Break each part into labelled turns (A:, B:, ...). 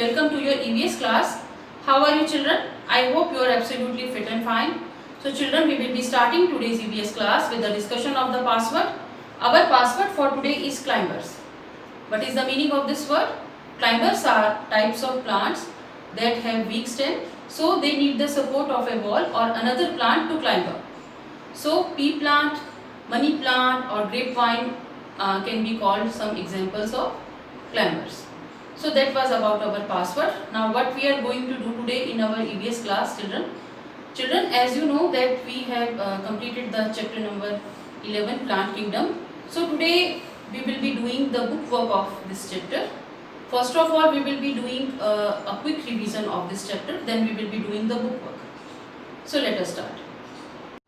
A: welcome to your EVS class. How are you children? I hope you are absolutely fit and fine. So children, we will be starting today's EVS class with the discussion of the password. Our password for today is climbers. What is the meaning of this word? Climbers are types of plants that have weak stem, so they need the support of a wall or another plant to climb up. So pea plant, money plant or grapevine can be called some examples of climbers. So that was about our password. Now what we are going to do today in our EVS class, children, as you know that we have completed the chapter number 11, plant kingdom. So today we will be doing the book work of this chapter. First of all, we will be doing a quick revision of this chapter, then we will be doing the book work. So let us start.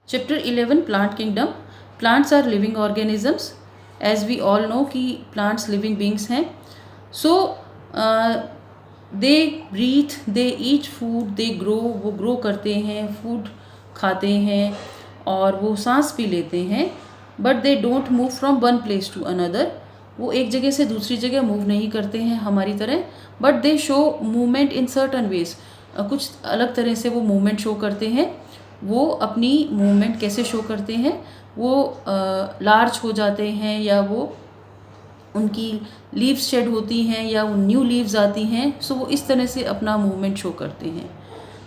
A: Chapter 11, plant kingdom. Plants are living organisms. As we all know कि plants living beings हैं. So they breathe, they eat food, they grow, वो grow करते हैं, food खाते हैं और वो सांस भी लेते हैं. But they don't move from one place to another. वो एक जगह से दूसरी जगह मूव नहीं करते हैं हमारी तरह. But they show movement in certain ways. कुछ अलग तरह से वो मूवमेंट शो करते हैं. वो अपनी मूवमेंट कैसे शो करते हैं? वो लार्ज हो जाते हैं या वो उनकी लीव्स शेड होती हैं या वो न्यू लीव्स आती हैं. सो वो इस तरह से अपना मूवमेंट शो करते हैं.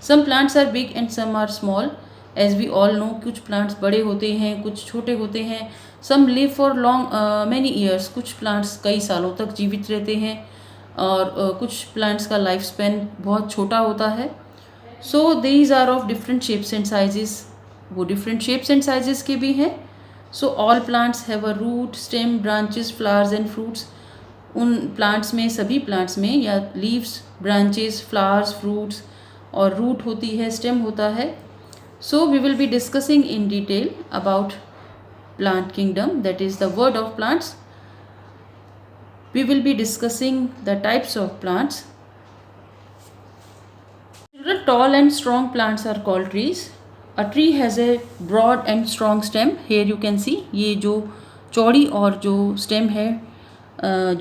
A: Some plants are big and some are small. As we all know कुछ प्लांट्स बड़े होते हैं, कुछ छोटे होते हैं. Some live for long many years. कुछ प्लांट्स कई सालों तक जीवित रहते हैं और कुछ प्लांट्स का लाइफ स्पैन बहुत छोटा होता है. So these are of different shapes and sizes. वो डिफरेंट शेप्स एंड साइजेस के भी हैं. So all plants have a root, stem, branches, flowers and fruits. उन प्लांट्स में, सभी प्लांट्स में या लीव्स, ब्रांचेस, फ्लावर्स, फ्रूट्स और रूट होती है, स्टेम होता है. So we will be discussing in detail about plant kingdom, that is the word of plants. We will be discussing the types of plants. Tall and strong plants are called trees. A tree has a broad and strong stem. Here you can see ये जो चौड़ी और जो stem है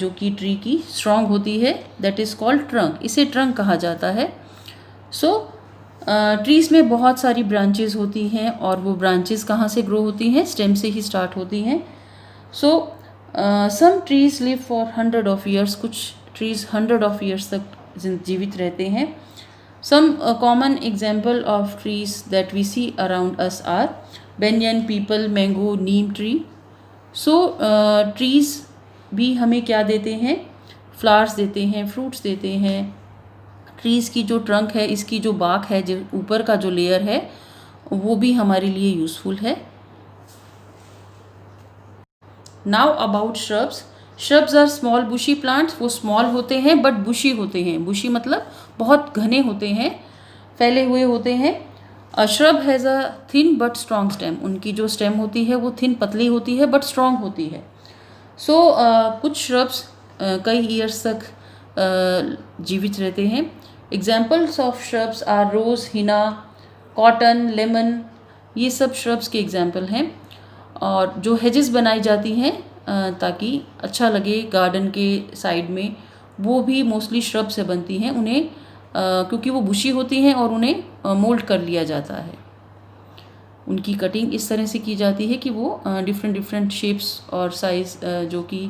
A: जो कि tree की strong होती है, that is called trunk. इसे trunk कहा जाता है. So ट्रीज़ में बहुत सारी ब्रांचेस होती हैं और वो ब्रांचेस कहाँ से ग्रो होती हैं? स्टेम से ही स्टार्ट होती हैं. So some trees live for 100 of years. कुछ ट्रीज़ 100 ऑफ ईयर्स तक जीवित रहते हैं. Some common example of trees that we see around us are banyan, peepal, mango, neem tree. So trees भी हमें क्या देते हैं? फ्लावर्स देते हैं, फ्रूट्स देते हैं. ट्रीज़ की जो ट्रंक है, इसकी जो बाक है, जो ऊपर का जो लेयर है, वो भी हमारे लिए यूज़फुल है. Now about shrubs. Shrubs are small bushy plants. वो स्मॉल होते हैं बट बुशी होते हैं. बुशी मतलब बहुत घने होते हैं, फैले हुए होते हैं. A shrub has a thin but strong stem. उनकी जो स्टेम होती है वो थिन, पतली होती है बट स्ट्रॉन्ग होती है. सो कुछ श्रब्स कई ईयर्स तक जीवित रहते हैं. Examples of shrubs are rose, henna, cotton, lemon. ये सब श्रब्स के एग्जाम्पल हैं. और जो हेजेस बनाई जाती हैं ताकि अच्छा लगे गार्डन के साइड में, वो भी मोस्टली श्रब से बनती हैं. उन्हें क्योंकि वो बुशी होती हैं और उन्हें मोल्ड कर लिया जाता है. उनकी कटिंग इस तरह से की जाती है कि वो डिफरेंट शेप्स और साइज़ जो कि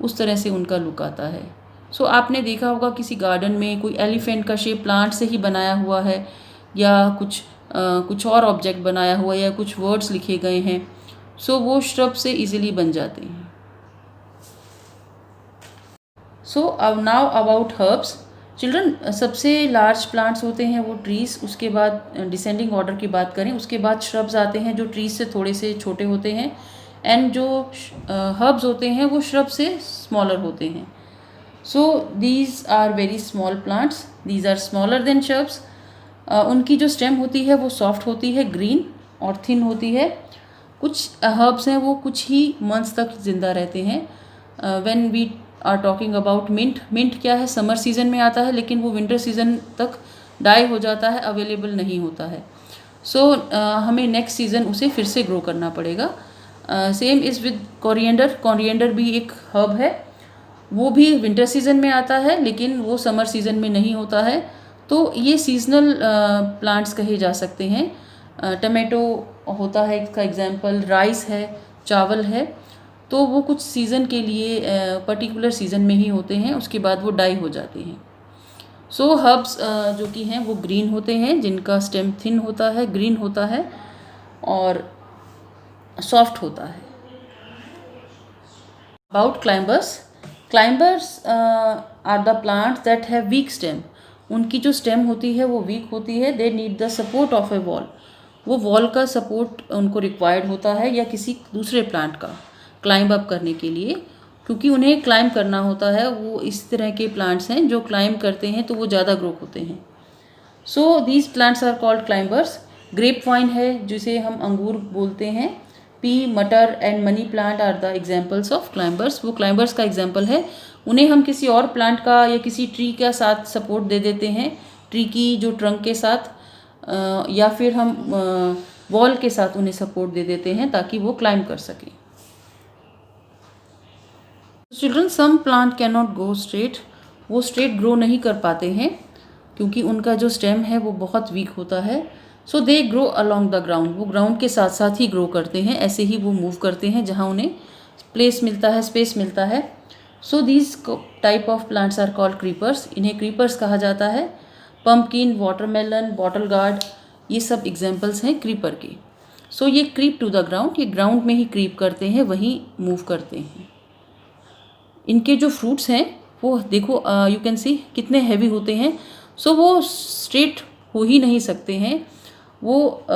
A: उस तरह से उनका लुक आता है. सो आपने देखा होगा किसी गार्डन में कोई एलिफेंट का शेप प्लांट से ही बनाया हुआ है या कुछ और ऑब्जेक्ट बनाया हुआ है या कुछ वर्ड्स लिखे गए हैं. सो वो श्रब से इजीली बन जाते हैं. सो अब नाउ अबाउट हर्ब्स. चिल्ड्रन, सबसे लार्ज प्लांट्स होते हैं वो ट्रीज़. उसके बाद डिसेंडिंग ऑर्डर की बात करें, उसके बाद श्रब्स आते हैं जो ट्रीज़ से थोड़े से छोटे होते हैं. एंड जो हर्ब्स होते हैं वो श्रब से स्मॉलर होते हैं. So these are very small plants. These are smaller than shrubs. उनकी जो स्टेम होती है वो सॉफ्ट होती है, ग्रीन और थिन होती है. कुछ हर्ब्स हैं वो कुछ ही मंथ्स तक ज़िंदा रहते हैं. When we are talking about mint. Mint क्या है? समर सीज़न में आता है लेकिन वो विंटर सीज़न तक डाई हो जाता है, अवेलेबल नहीं होता है. सो हमें नेक्स्ट सीज़न उसे फिर से ग्रो करना पड़ेगा. Same is with coriander. Coriander भी एक हर्ब है वो भी विंटर सीजन में आता है लेकिन वो समर सीजन में नहीं होता है। तो ये सीजनल प्लांट्स कहे जा सकते हैं। टमाटो होता है इसका एग्जाम्पल, राइस है, चावल है, तो वो कुछ सीज़न के लिए पर्टिकुलर सीज़न में ही होते हैं, उसके बाद वो डाई हो जाते हैं। सो हर्ब्स जो कि हैं वो ग्रीन होते हैं, जिनका स्टेम थिन होता है, ग्रीन होता है और सॉफ्ट होता है। About climbers are the plants that have weak stem. उनकी जो स्टेम होती है वो वीक होती है। They need the support of a wall. वो वॉल का सपोर्ट उनको रिक्वायर्ड होता है या किसी दूसरे प्लांट का क्लाइंब अप करने के लिए, क्योंकि उन्हें क्लाइंब करना होता है। वो इस तरह के प्लांट्स हैं जो क्लाइंब करते हैं तो वो ज़्यादा ग्रो होते हैं। So these plants are called climbers. Grape vine है जिसे हम अंगूर बोलते हैं। पी, मटर and money plant are the examples of climbers. वो क्लाइंबर्स का एग्जाम्पल है। उन्हें हम किसी और प्लांट का या किसी ट्री का साथ सपोर्ट दे देते हैं, ट्री की जो ट्रंक के साथ, या फिर हम वॉल के साथ उन्हें सपोर्ट दे देते हैं ताकि वो क्लाइंब कर सकें। Children, some plant can not grow straight. वो स्ट्रेट ग्रो नहीं कर पाते हैं क्योंकि उनका जो स्टेम है वो बहुत वीक होता है। So they grow along the ground. वो ग्राउंड के साथ साथ ही ग्रो करते हैं, ऐसे ही वो मूव करते हैं जहाँ उन्हें प्लेस मिलता है, स्पेस मिलता है। So these type of plants are called creepers. इन्हें क्रीपर्स कहा जाता है। पम्पकिन, वाटरमेलन, बॉटल गार्ड, ये सब एग्जाम्पल्स हैं क्रीपर के। सो ये क्रीप टू द ग्राउंड, ये ग्राउंड में ही क्रीप करते हैं, वहीं मूव करते हैं। इनके जो फ्रूट्स हैं वो देखो, यू कैन सी कितने हैवी होते हैं। सो वो स्ट्रेट हो ही नहीं सकते हैं, वो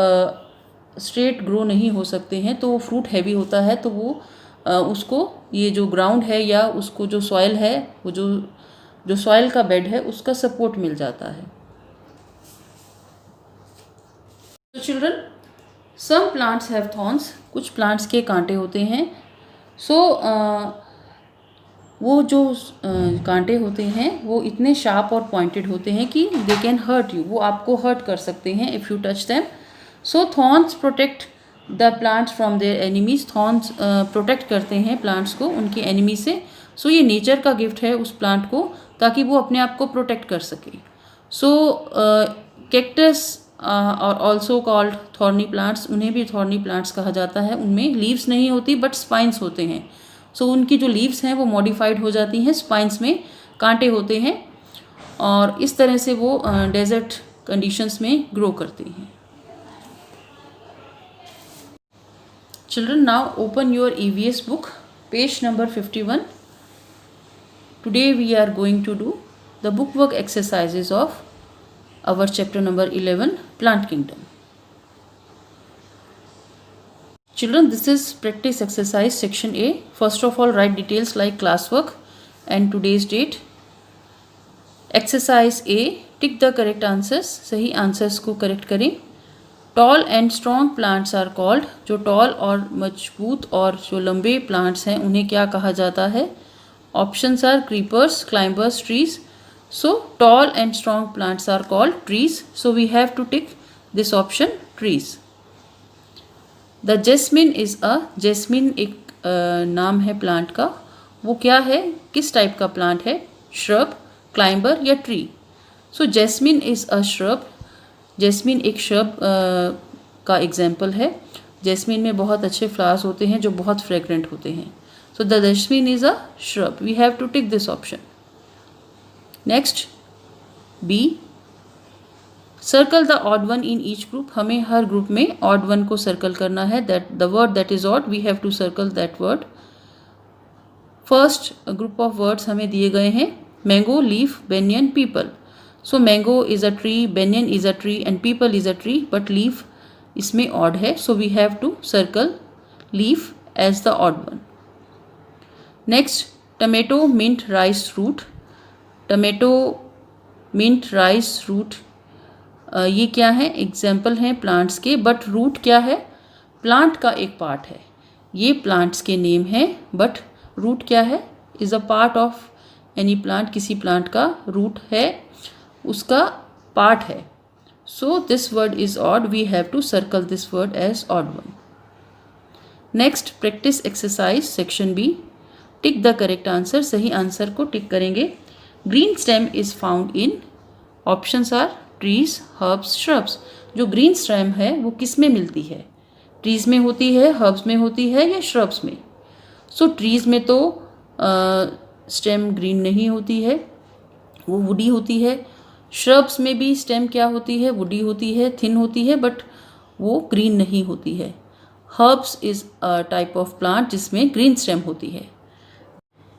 A: स्ट्रेट ग्रो नहीं हो सकते हैं, तो वो फ्रूट हैवी होता है, तो वो उसको ये जो ग्राउंड है या उसको जो सॉइल है, वो जो सॉइल का बेड है उसका सपोर्ट मिल जाता है। तो children, some plants have thorns. कुछ प्लांट्स के कांटे होते हैं। सो वो जो कांटे होते हैं वो इतने शार्प और पॉइंटेड होते हैं कि दे कैन हर्ट यू। वो आपको हर्ट कर सकते हैं if you touch them. So thorns protect the plants from their enemies. Thorns protect करते हैं प्लांट्स को उनके एनिमी से। सो ये नेचर का गिफ्ट है उस प्लांट को, ताकि वो अपने आप को प्रोटेक्ट कर सके। सो कैक्टस और ऑल्सो कॉल्ड थॉर्नी प्लांट्स, उन्हें भी थॉर्नी प्लांट्स कहा जाता है। उनमें लीव्स नहीं होती बट स्पाइंस होते हैं। सो उनकी जो लीव्स हैं वो मॉडिफाइड हो जाती हैं, स्पाइंस में कांटे होते हैं और इस तरह से वो डेजर्ट कंडीशंस में ग्रो करती हैं। Children, now open your EVS book, page number 51. Today we are going to do the bookwork exercises of our chapter number 11, Plant Kingdom. Children, this is practice exercise section A. First of all, write details like classwork and today's date. Exercise A, tick the correct answers. सही answers को correct करें. Tall and strong plants are called. जो tall और मजबूत और जो लंबे plants हैं उन्हें क्या कहा जाता है? Options are creepers, climbers, trees. So tall and strong plants are called trees. So we have to tick this option, trees. The jasmine is a, jasmine एक नाम है प्लांट का। वो क्या है, किस टाइप का प्लांट है? श्रब, क्लाइंबर या tree? So jasmine is a shrub. Jasmine एक श्रब का एग्जाम्पल है। जैस्मिन में बहुत अच्छे फ्लावर्स होते हैं जो बहुत फ्रेगरेंट होते हैं। So the jasmine is a shrub. We have to tick this option. Next, B. Circle the odd one in each group. हमें हर ग्रुप में odd one को circle करना है. That the word that is odd, we have to circle that word. First group of words हमें दिए गए हैं. Mango, leaf, banyan, people. So mango is a tree, banyan is a tree, and people is a tree. But leaf इसमें odd है. So we have to circle leaf as the odd one. Next, tomato, mint, rice, root. Tomato, mint, rice, root, ये क्या है? Example हैं plants के, but root क्या है? Plant का एक पार्ट है। ये प्लांट्स के नेम हैं, बट रूट क्या है? Is a part of any plant. किसी प्लांट का रूट है, उसका पार्ट है। So this word is odd. We have to circle this word as odd one. Next, practice exercise section B. Tick the correct answer, सही answer को tick करेंगे। Green stem is found in, options are trees, herbs, shrubs. जो green stem है वो किस में मिलती है? ट्रीज में होती है, हर्ब्स में होती है या श्रब्स में? सो ट्रीज में तो स्टेम ग्रीन नहीं होती है, वो वुडी होती है। श्रब्स में भी स्टेम क्या होती है? वुडी होती है, थिन होती है, बट वो ग्रीन नहीं होती है। Herbs is a type of plant जिसमें ग्रीन स्टेम होती है।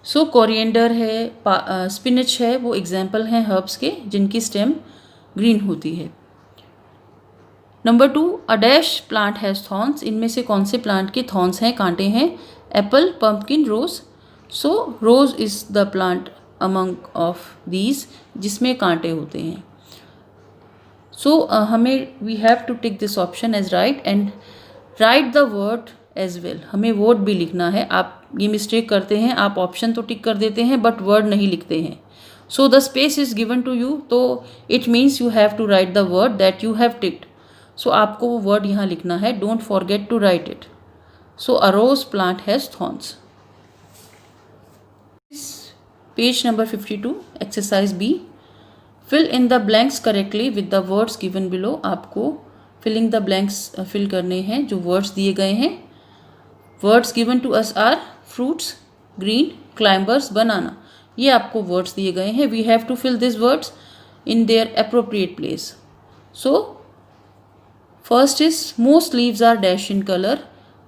A: सो कोरिएंडर है, स्पिनच है, वो एग्जाम्पल हैं हर्ब्स के जिनकी स्टेम ग्रीन होती है। Number 2, a dash plant has thorns. इनमें से कौन से प्लांट के थॉर्न्स हैं, कांटे हैं? Apple, pumpkin, rose. So rose is the plant among of these जिसमें कांटे होते हैं। सो हमें we have to tick this option as right and write the word as well. हमें वर्ड भी लिखना है। आप ये मिस्टेक करते हैं, आप ऑप्शन तो टिक कर देते हैं बट वर्ड नहीं लिखते हैं। So the space is given to you, तो it means you have to write the word that you have ticked. So आपको वो वर्ड यहाँ लिखना है, don't forget to write it. So a rose plant has thorns. Page number 52, exercise B, fill in the blanks correctly with the words given below. आपको filling the blanks fill करने हैं जो words दिए गए हैं। Words given to us are fruits, green, climbers, banana. ये आपको words दिए गए हैं। We have to fill this words in their appropriate place. So first is most leaves are dash in colour.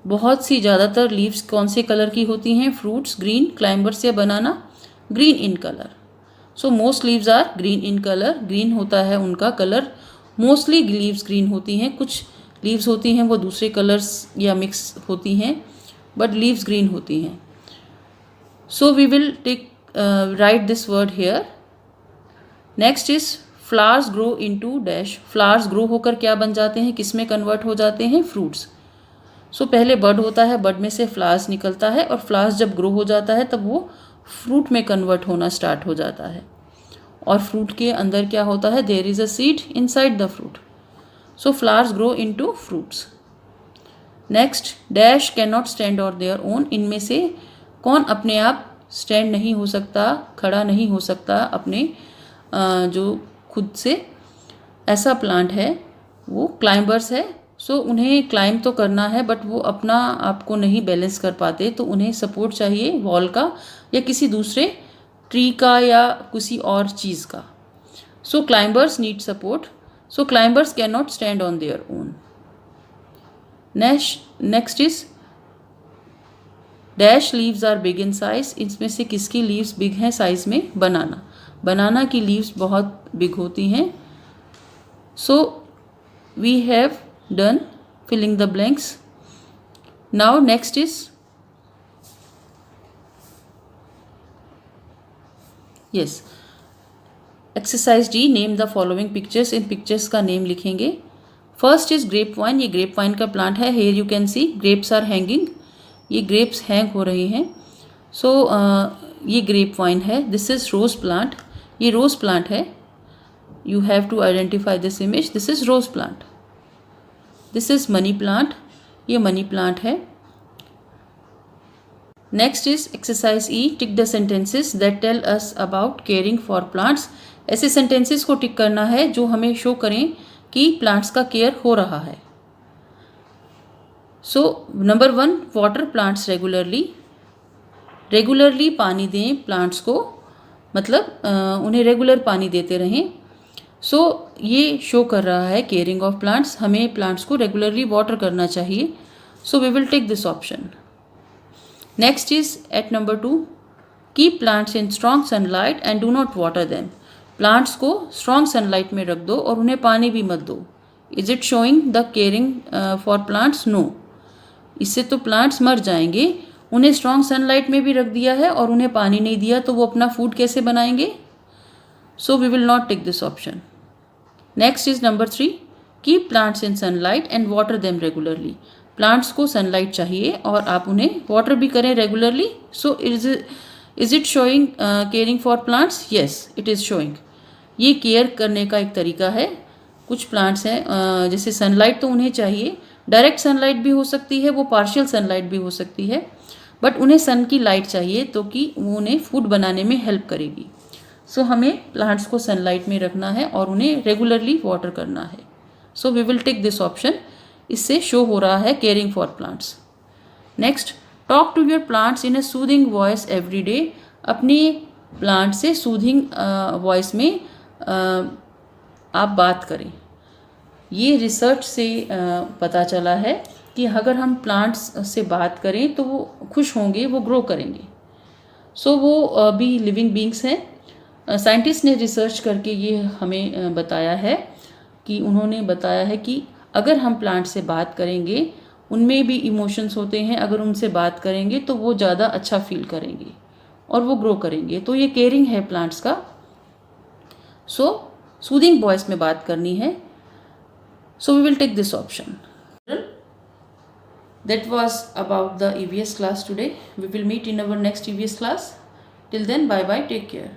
A: बहुत सी ज़्यादातर लीव्स कौन से कलर की होती हैं? फ्रूट्स, ग्रीन, क्लाइंबर्स या banana, green in colour. So most leaves are green in colour, green होता है उनका कलर। मोस्टली लीव्स ग्रीन होती हैं, कुछ लीव्स होती हैं वो दूसरे कलर्स या मिक्स होती हैं, बट लीव्स ग्रीन होती हैं। So we will take write this word here. Next is flowers grow into dash. Flowers grow होकर क्या बन जाते हैं, किस में कन्वर्ट हो जाते हैं? फ्रूट्स। सो पहले बड होता है, बड में से फ्लावर्स निकलता है और फ्लावर्स जब ग्रो हो जाता है तब वो फ्रूट में कन्वर्ट होना स्टार्ट हो जाता है। और फ्रूट के अंदर क्या होता है? There is a seed inside the fruit. So flowers grow into fruits. Next, dash can not stand on their own. इनमें से कौन अपने आप स्टैंड नहीं हो सकता, खड़ा नहीं हो सकता अपने जो खुद से? ऐसा प्लांट है वो क्लाइंबर्स है। सो उन्हें क्लाइंब तो करना है बट वो अपना आप को नहीं बैलेंस कर पाते, तो उन्हें सपोर्ट चाहिए वॉल का या किसी दूसरे ट्री का या किसी और चीज़ का। So climbers need support. So climbers can not stand on their own. Next is dash leaves are big in size. इसमें से किसकी लीव्स बिग हैं साइज में? बनाना। बनाना की लीव्स बहुत बिग होती हैं। So we have done filling the blanks. Now next is yes exercise D, name the following pictures. इन पिक्चर्स का नेम लिखेंगे। First is grape vine. ये ग्रेप वाइन का प्लांट है। Here you can see grapes are hanging. ये grapes hang हो रहे हैं। सो ये ग्रेप वाइन है। This is rose plant. ये रोज प्लांट है। You have to identify this image. This is rose plant. This is money plant. ये money plant है। Next is exercise E, tick the sentences that tell us about caring for plants. ऐसे sentences को tick करना है जो हमें show करें कि प्लांट्स का केयर हो रहा है। So number 1, water plants regularly. Regularly पानी दें प्लांट्स को, मतलब उन्हें रेगुलर पानी देते रहें। सो ये शो कर रहा है केयरिंग ऑफ प्लांट्स, हमें प्लांट्स को रेगुलरली वाटर करना चाहिए। So we will take this option. Next is at number 2, keep plants in strong sunlight and do not water them. Plants को स्ट्रॉन्ग सनलाइट में रख दो और उन्हें पानी भी मत दो। Is it showing the caring for plants? No. इससे तो प्लांट्स मर जाएंगे। उन्हें स्ट्रॉन्ग सनलाइट में भी रख दिया है और उन्हें पानी नहीं दिया तो वो अपना फूड कैसे बनाएंगे? So we will not take this option. Next is number 3, keep plants in sunlight and water them regularly. Plants को सनलाइट चाहिए और आप उन्हें वाटर भी करें regularly. So is it showing caring for plants? Yes, it is showing. ये care करने का एक तरीका है। कुछ प्लांट्स हैं जैसे सनलाइट तो उन्हें चाहिए, डायरेक्ट सनलाइट भी हो सकती है, वो पार्शियल सनलाइट भी हो सकती है। बट उन्हें सन की लाइट चाहिए तो कि वो उन्हें फूड बनाने में हेल्प करेगी। सो हमें प्लांट्स को सनलाइट में रखना है और उन्हें रेगुलरली वाटर करना है। So we will take this option. इससे शो हो रहा है caring for plants. Next, talk to your plants in a soothing voice every day. अपनी प्लांट से सूदिंग वॉइस में आप बात करें। ये रिसर्च से पता चला है कि अगर हम प्लांट्स से बात करें तो वो खुश होंगे, वो ग्रो करेंगे। सो वो भी लिविंग बींग्स हैं। साइंटिस्ट ने रिसर्च करके ये हमें बताया है कि उन्होंने बताया है कि अगर हम प्लांट से बात करेंगे, उनमें भी इमोशंस होते हैं, अगर उनसे बात करेंगे तो वो ज़्यादा अच्छा फील करेंगे और वो ग्रो करेंगे। तो ये केयरिंग है प्लांट्स का। सो सूदिंग वॉइस में बात करनी है। So we will take this option. That was about the EVS class today. We will meet in our next EVS class. Till then, bye bye, take care.